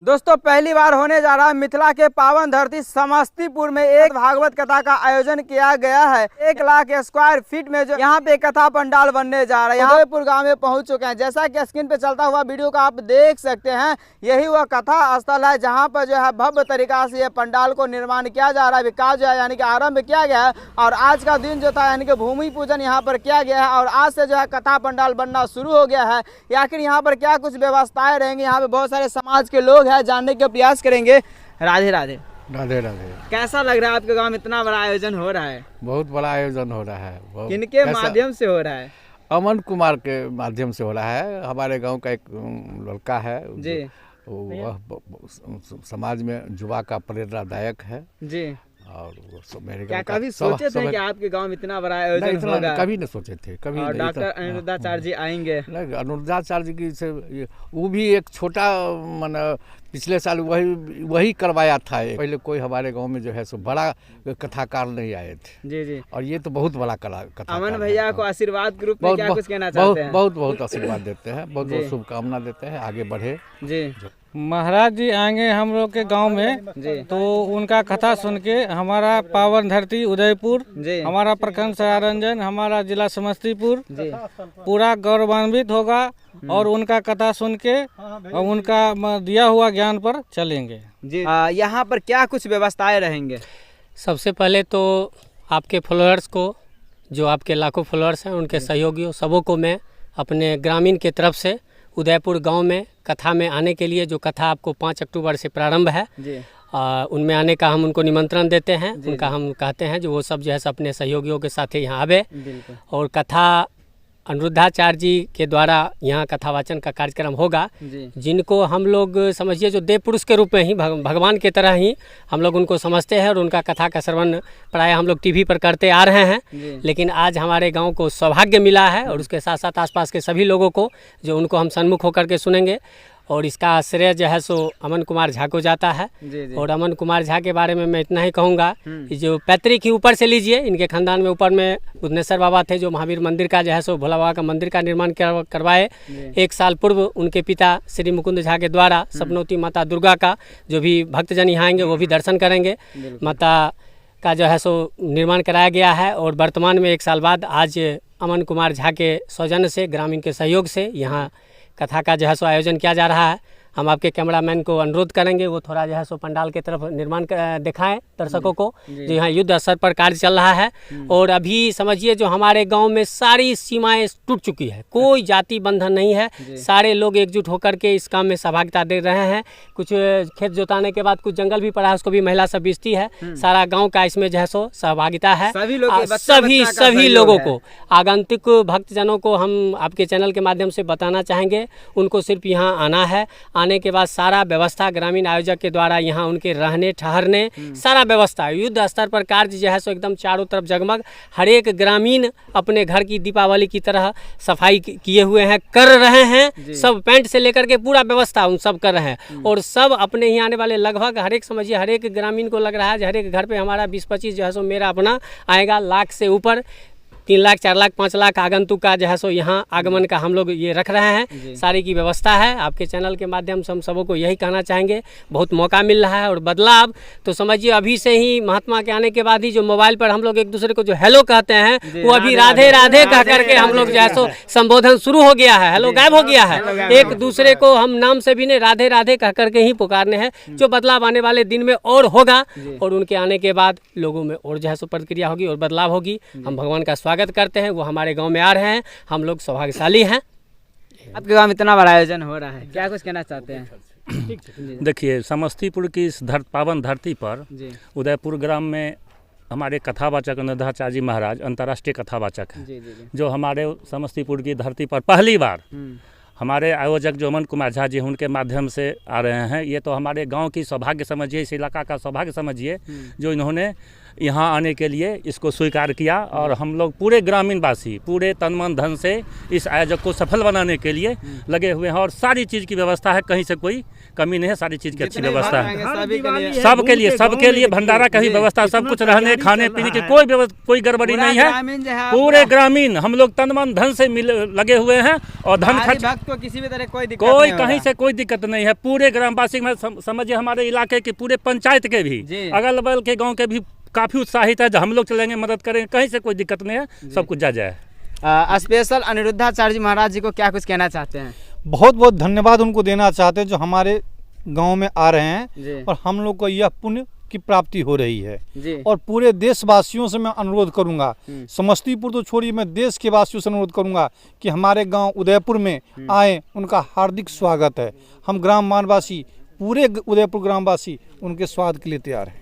दोस्तों पहली बार होने जा रहा है मिथिला के पावन धरती समस्तीपुर में एक भागवत कथा का आयोजन किया गया है। 1 लाख स्क्वायर फीट में जो यहाँ पे कथा पंडाल बनने जा रहा है। यहाँ उदयपुर गांव में पहुंच चुके हैं। जैसा कि स्क्रीन पे चलता हुआ वीडियो का आप देख सकते हैं, यही वह कथा स्थल है जहाँ पर जो है भव्य तरीका से ये पंडाल को निर्माण किया जा रहा है। विकास जो है यानी कि आरम्भ किया गया है और आज का दिन जो था यानी कि भूमि पूजन यहाँ पर किया गया है और आज से जो है कथा पंडाल बनना शुरू हो गया है। आखिर यहाँ पर क्या कुछ व्यवस्थाएं रहेंगी, यहाँ पे बहुत सारे समाज के लोग हैं, जानने का प्रयास करेंगे। राधे राधे। राधे राधे। कैसा लग रहा है आपके गांव में इतना बड़ा आयोजन हो रहा है? बहुत बड़ा आयोजन हो रहा है। किनके माध्यम से हो रहा है? अमन कुमार के माध्यम से हो रहा है। हमारे गांव का एक लड़का है जी, वह समाज में युवा का प्रेरणादायक है जी। और मेरे क्या कभी सोचे थे कि आपके गांव में इतना बड़ा आयोजन होगा? कभी नहीं सोचे थे, कभी और नहीं। डॉक्टर अनिरुद्धाचार्य जी आएंगे। अनिरुद्धाचार्य जी से वो भी एक छोटा पिछले साल वही करवाया था। पहले कोई हमारे गांव में जो है सो बड़ा कथाकार नहीं आए थे। जी जी। और ये तो बहुत बड़ा कथा। अमन भैया को आशीर्वाद के रूप में क्या कुछ कहना चाहते हैं? बहुत आशीर्वाद देते हैं, बहुत शुभकामना देते हैं, आगे बढ़े जी। महाराज जी आएंगे हम लोग के गांव में जी। तो उनका कथा सुन के हमारा पावन धरती उदयपुर, हमारा प्रखंड सरारंजन, हमारा जिला समस्तीपुर जी पूरा गौरवान्वित होगा और उनका कथा सुन के और उनका दिया हुआ ज्ञान पर चलेंगे जी। यहाँ पर क्या कुछ व्यवस्थाएं रहेंगे? सबसे पहले तो आपके फॉलोअर्स को, जो आपके लाखों फॉलोअर्स हैं, उनके सहयोगियों सबों को मैं अपने ग्रामीण के तरफ से उदयपुर गांव में कथा में आने के लिए, जो कथा आपको 5 अक्टूबर से प्रारंभ है जी, उनमें आने का हम उनको निमंत्रण देते हैं। उनका हम कहते हैं जो वो सब जो है अपने सहयोगियों के साथ यहाँ आवे और कथा अनिरुद्धाचार्य जी के द्वारा यहाँ कथावाचन का कार्यक्रम होगा, जिनको हम लोग समझिए जो देव पुरुष के रूप में ही भगवान के तरह ही हम लोग उनको समझते हैं और उनका कथा का श्रवण प्रायः हम लोग टीवी पर करते आ रहे हैं। लेकिन आज हमारे गांव को सौभाग्य मिला है और उसके साथ साथ आसपास के सभी लोगों को जो उनको हम सन्मुख होकर के सुनेंगे और इसका श्रेय जो है सो अमन कुमार झा को जाता है। जी। और अमन कुमार झा के बारे में मैं इतना ही कहूँगा कि जो पैतृक ही ऊपर से लीजिए, इनके खानदान में ऊपर में बुधनेश्वर बाबा थे जो महावीर मंदिर का जो है सो भोला बाबा का मंदिर का निर्माण करवाए। 1 साल पूर्व उनके पिता श्री मुकुंद झा के द्वारा सपनौती माता दुर्गा का जो भी भक्तजन यहाँ आएंगे वो भी दर्शन करेंगे। माता का जो है सो निर्माण कराया गया है और वर्तमान में 1 साल बाद आज अमन कुमार झा के सौजन्य से, ग्रामीण के सहयोग से यहाँ कथा का जो है सो आयोजन किया जा रहा है। हम आपके कैमरामैन को अनुरोध करेंगे वो थोड़ा जो है सो पंडाल की तरफ निर्माण दिखाएं दर्शकों को, जो यहाँ युद्ध स्तर पर कार्य चल रहा है। और अभी समझिए जो हमारे गांव में सारी सीमाएं टूट चुकी है, कोई जाति बंधन नहीं है, सारे लोग एकजुट होकर के इस काम में सहभागिता दे रहे हैं। कुछ खेत जोताने के बाद कुछ जंगल भी पड़ा है, उसको भी महिला सब बेचती है। सारा गाँव का इसमें जो है सो सहभागिता है। सभी लोगों को, आगंतुक भक्तजनों को हम आपके चैनल के माध्यम से बताना चाहेंगे, उनको सिर्फ यहाँ आना है। आने के बाद सारा व्यवस्था ग्रामीण आयोजक के द्वारा यहाँ उनके रहने ठहरने सारा व्यवस्था युद्ध स्तर पर कार्य जो है सो एकदम चारों तरफ जगमग। हर एक ग्रामीण अपने घर की दीपावली की तरह सफाई किए हुए हैं, कर रहे हैं। सब पेंट से लेकर के पूरा व्यवस्था उन सब कर रहे हैं और सब अपने ही आने वाले लगभग हर एक समझिए हर एक ग्रामीण को लग रहा है हर एक घर पे हमारा 20-25 जो है सो मेरा अपना आएगा। लाख से ऊपर 3 लाख 4 लाख 5 लाख आगंतुक का जो है सो यहाँ आगमन का हम लोग ये रख रहे हैं। सारी की व्यवस्था है। आपके चैनल के माध्यम से हम सबों को यही कहना चाहेंगे, बहुत मौका मिल रहा है और बदलाव तो समझिए अभी से ही महात्मा के आने के बाद ही जो मोबाइल पर हम लोग एक दूसरे को जो हेलो कहते हैं वो अभी राधे राधे कह करके हम लोग जो है सो संबोधन शुरू हो गया है। हेलो गायब हो गया है। एक दूसरे को हम नाम से भी नहीं राधे राधे कह करके ही पुकारने हैं। जो बदलाव आने वाले दिन में और होगा और उनके आने के बाद लोगों में और जो है सो प्रतिक्रिया होगी और बदलाव होगी। हम भगवान का स्वागत करते हैं, वो हमारे गांव में आ रहे हैं, हम लोग सौभाग्यशाली हैं। आपके गांव में इतना बड़ा आयोजन हो रहा है, क्या कुछ कहना चाहते हैं? देखिए, समस्तीपुर की इस पावन धरती पर उदयपुर ग्राम में हमारे कथावाचक अनिरुद्धाचार्य जी महाराज अंतर्राष्ट्रीय कथावाचक हैं, जो हमारे समस्तीपुर की धरती पर पहली बार हमारे आयोजक जो अमन कुमार झा जी उनके माध्यम से आ रहे हैं। ये तो हमारे गांव की सौभाग्य समझिए, इस इलाका का सौभाग्य समझिए जो इन्होंने यहाँ आने के लिए इसको स्वीकार किया। और हम लोग पूरे ग्रामीणवासी पूरे तन मन धन से इस आयोजक को सफल बनाने के लिए लगे हुए हैं और सारी चीज़ की व्यवस्था है, कहीं से कोई कमी नहीं है, सारी चीज़ की अच्छी व्यवस्था है। सबके लिए भंडारा का ही व्यवस्था, सब कुछ रहने खाने पीने की कोई गड़बड़ी नहीं है। पूरे ग्रामीण हम लोग तन मन धन से लगे हुए हैं और धन खर्च को किसी भी तरह कोई दिक्कत कोई नहीं हो कहीं रहा। से कोई दिक्कत नहीं है। पूरे ग्रामवासी में समझिए हमारे इलाके के पूरे पंचायत के भी, जी। अगल बगल के गांव के भी काफ़ी उत्साहित है। जो हम लोग चलेंगे मदद करेंगे, कहीं से कोई दिक्कत नहीं है, सब कुछ जायज़ है। स्पेशल अनिरुद्धाचार्य जी महाराज जी को क्या कुछ कहना चाहते हैं? बहुत बहुत धन्यवाद उनको देना चाहते हैं जो हमारे गांव में आ रहे हैं जी। और हम लोग को यह पुण्य की प्राप्ति हो रही है। जी। और पूरे देशवासियों से मैं अनुरोध करूंगा, समस्तीपुर तो छोड़िए, मैं देश के वासियों से अनुरोध करूंगा कि हमारे गांव उदयपुर में आए, उनका हार्दिक स्वागत है। हम ग्राम मानवासी, पूरे उदयपुर ग्रामवासी उनके स्वागत के लिए तैयार हैं।